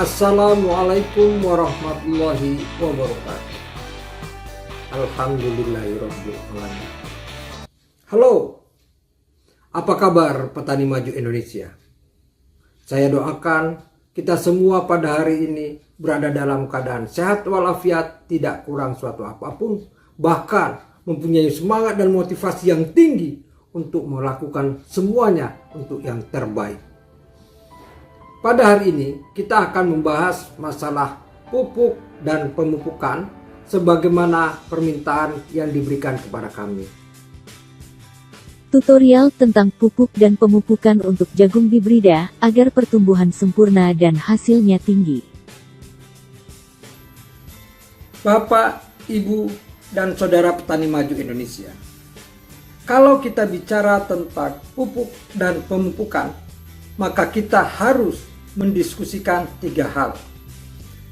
Assalamualaikum warahmatullahi wabarakatuh. Alhamdulillahirabbil alamin. Halo, apa kabar petani maju Indonesia? Saya doakan kita semua pada hari ini berada dalam keadaan sehat walafiat, tidak kurang suatu apapun, bahkan mempunyai semangat dan motivasi yang tinggi untuk melakukan semuanya untuk yang terbaik. Pada hari ini kita akan membahas masalah pupuk dan pemupukan sebagaimana permintaan yang diberikan kepada kami. Tutorial tentang pupuk dan pemupukan untuk jagung hibrida agar pertumbuhan sempurna dan hasilnya tinggi. Bapak, Ibu, dan saudara petani maju Indonesia, kalau kita bicara tentang pupuk dan pemupukan, maka kita harus mendiskusikan tiga hal.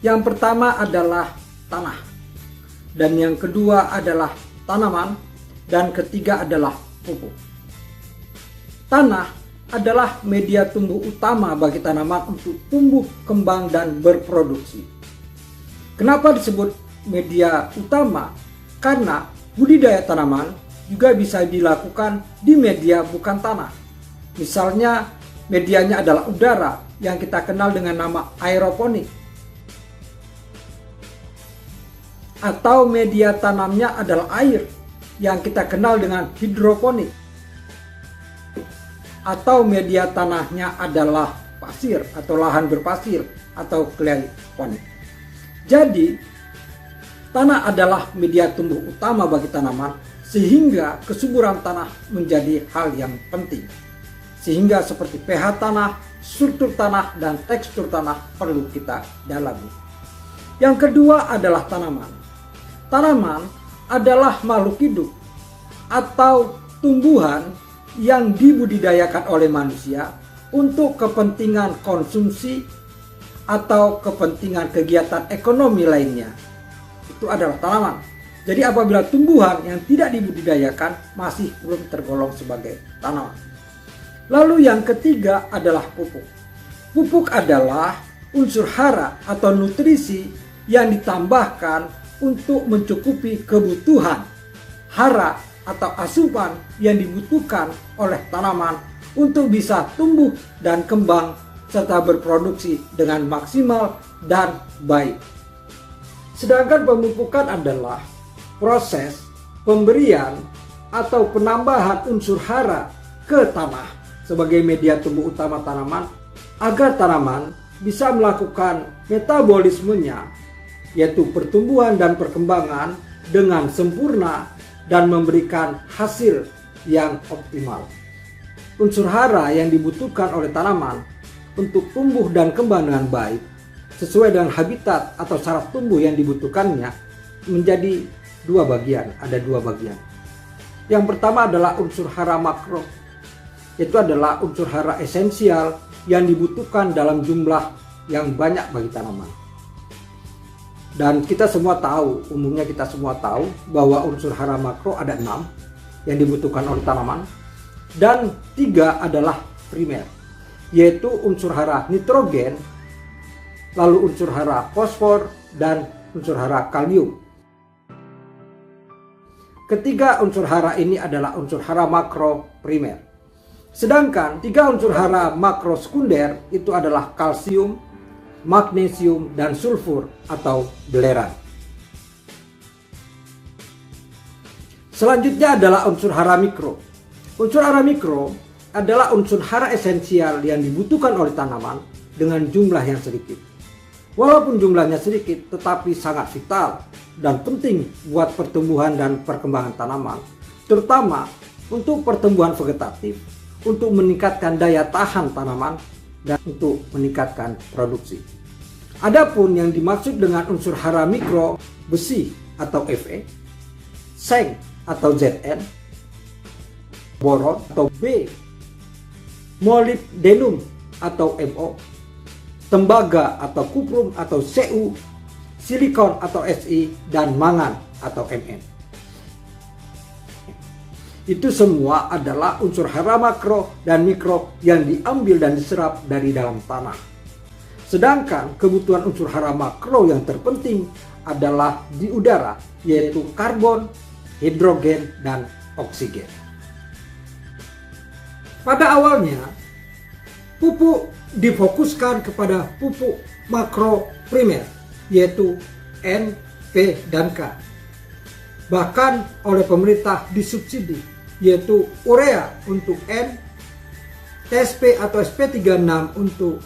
Yang pertama adalah tanah, dan yang kedua adalah tanaman, dan ketiga adalah pupuk. Tanah adalah media tumbuh utama bagi tanaman untuk tumbuh, kembang, dan berproduksi. Kenapa disebut media utama? Karena budidaya tanaman juga bisa dilakukan di media bukan tanah. Misalnya medianya adalah udara yang kita kenal dengan nama aeroponik, atau media tanamnya adalah air yang kita kenal dengan hidroponik, atau media tanahnya adalah pasir atau lahan berpasir atau clay ponik. Jadi tanah adalah media tumbuh utama bagi tanaman, sehingga kesuburan tanah menjadi hal yang penting. Sehingga seperti pH tanah, struktur tanah, dan tekstur tanah perlu kita dalami. Yang kedua adalah tanaman. Tanaman adalah makhluk hidup atau tumbuhan yang dibudidayakan oleh manusia untuk kepentingan konsumsi atau kepentingan kegiatan ekonomi lainnya. Itu adalah tanaman. Jadi apabila tumbuhan yang tidak dibudidayakan masih belum tergolong sebagai tanaman. Lalu yang ketiga adalah pupuk. Pupuk adalah unsur hara atau nutrisi yang ditambahkan untuk mencukupi kebutuhan hara atau asupan yang dibutuhkan oleh tanaman untuk bisa tumbuh dan kembang serta berproduksi dengan maksimal dan baik. Sedangkan pemupukan adalah proses pemberian atau penambahan unsur hara ke tanah sebagai media tumbuh utama tanaman agar tanaman bisa melakukan metabolismenya, yaitu pertumbuhan dan perkembangan dengan sempurna dan memberikan hasil yang optimal. Unsur hara yang dibutuhkan oleh tanaman untuk tumbuh dan kembang dengan baik sesuai dengan habitat atau syarat tumbuh yang dibutuhkannya menjadi dua bagian, ada dua bagian. Yang pertama adalah unsur hara makro. Itu adalah unsur hara esensial yang dibutuhkan dalam jumlah yang banyak bagi tanaman. Dan kita semua tahu, umumnya kita semua tahu bahwa unsur hara makro ada 6 yang dibutuhkan oleh tanaman. Dan 3 adalah primer, yaitu unsur hara nitrogen, lalu unsur hara fosfor, dan unsur hara kalium. Ketiga unsur hara ini adalah unsur hara makro primer. Sedangkan 3 unsur hara makro sekunder itu adalah kalsium, magnesium, dan sulfur atau belerang. Selanjutnya adalah unsur hara mikro. Unsur hara mikro adalah unsur hara esensial yang dibutuhkan oleh tanaman dengan jumlah yang sedikit. Walaupun jumlahnya sedikit, tetapi sangat vital dan penting buat pertumbuhan dan perkembangan tanaman, terutama untuk pertumbuhan vegetatif, untuk meningkatkan daya tahan tanaman, dan untuk meningkatkan produksi. Adapun yang dimaksud dengan unsur hara mikro, besi atau Fe, seng atau Zn, boron atau B, molybdenum atau Mo, tembaga atau kuprum atau Cu, silikon atau Si, dan mangan atau Mn. Itu semua adalah unsur hara makro dan mikro yang diambil dan diserap dari dalam tanah. Sedangkan kebutuhan unsur hara makro yang terpenting adalah di udara, yaitu karbon, hidrogen, dan oksigen. Pada awalnya, pupuk difokuskan kepada pupuk makro primer, yaitu N, P, dan K. Bahkan oleh pemerintah disubsidi, yaitu urea untuk N, TSP atau SP36 untuk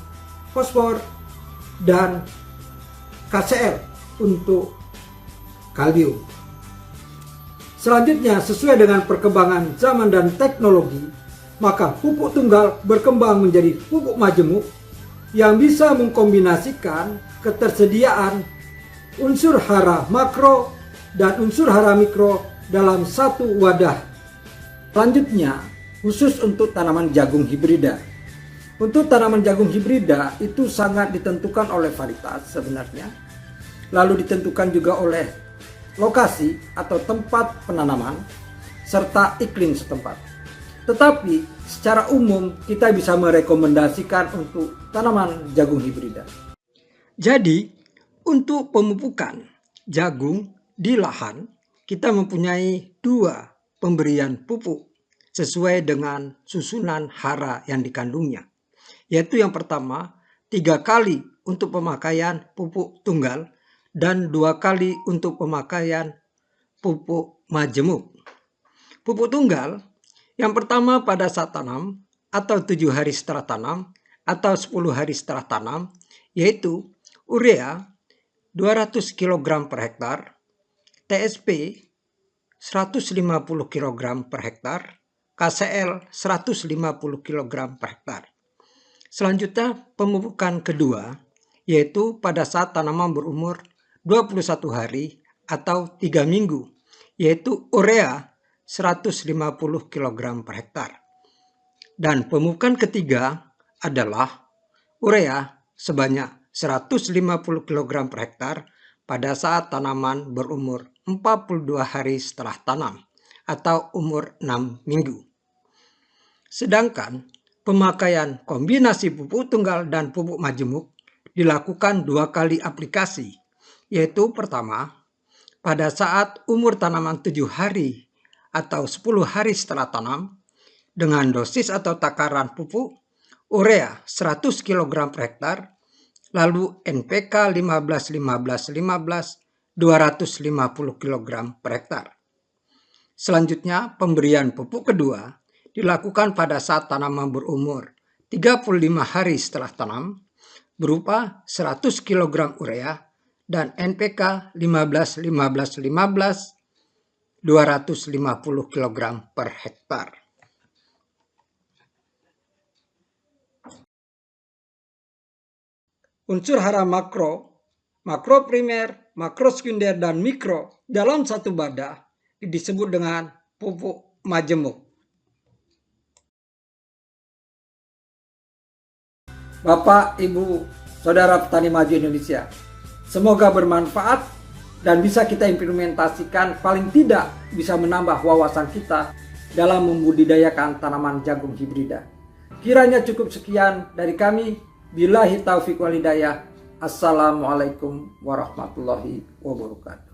fosfor, dan KCl untuk kalium. Selanjutnya, sesuai dengan perkembangan zaman dan teknologi, maka pupuk tunggal berkembang menjadi pupuk majemuk yang bisa mengkombinasikan ketersediaan unsur hara makro dan unsur hara mikro dalam satu wadah. Selanjutnya, khusus untuk tanaman jagung hibrida. Untuk tanaman jagung hibrida itu sangat ditentukan oleh varietas sebenarnya. Lalu ditentukan juga oleh lokasi atau tempat penanaman serta iklim setempat. Tetapi secara umum kita bisa merekomendasikan untuk tanaman jagung hibrida. Jadi untuk pemupukan jagung di lahan kita mempunyai 2 pemberian pupuk sesuai dengan susunan hara yang dikandungnya. Yaitu yang pertama 3 kali untuk pemakaian pupuk tunggal dan 2 kali untuk pemakaian pupuk majemuk. Pupuk tunggal yang pertama pada saat tanam atau 7 hari setelah tanam atau 10 hari setelah tanam, yaitu urea 200 kg per hektar, TSP 150 kg per hektar, KCl 150 kg per hektar. Selanjutnya pemupukan kedua, yaitu pada saat tanaman berumur 21 hari atau 3 minggu, yaitu urea 150 kg per hektar. Dan pemupukan ketiga adalah urea sebanyak 150 kg per hektar pada saat tanaman berumur 42 hari setelah tanam atau umur 6 minggu. Sedangkan pemakaian kombinasi pupuk tunggal dan pupuk majemuk dilakukan 2 kali aplikasi, yaitu pertama pada saat umur tanaman 7 hari atau 10 hari setelah tanam dengan dosis atau takaran pupuk urea 100 kg per hektar, lalu NPK 15-15-15 250 kg per hektar. Selanjutnya pemberian pupuk kedua dilakukan pada saat tanaman berumur 35 hari setelah tanam berupa 100 kg urea dan NPK 15-15-15 250 kg per hektar. Unsur hara makro, makro primer, makro sekunder, dan mikro dalam satu wadah disebut dengan pupuk majemuk. Bapak, Ibu, Saudara Petani Maju Indonesia, semoga bermanfaat dan bisa kita implementasikan, paling tidak bisa menambah wawasan kita dalam membudidayakan tanaman jagung hibrida. Kiranya cukup sekian dari kami. Billahi taufiq wal hidayah. Assalamualaikum warahmatullahi wabarakatuh.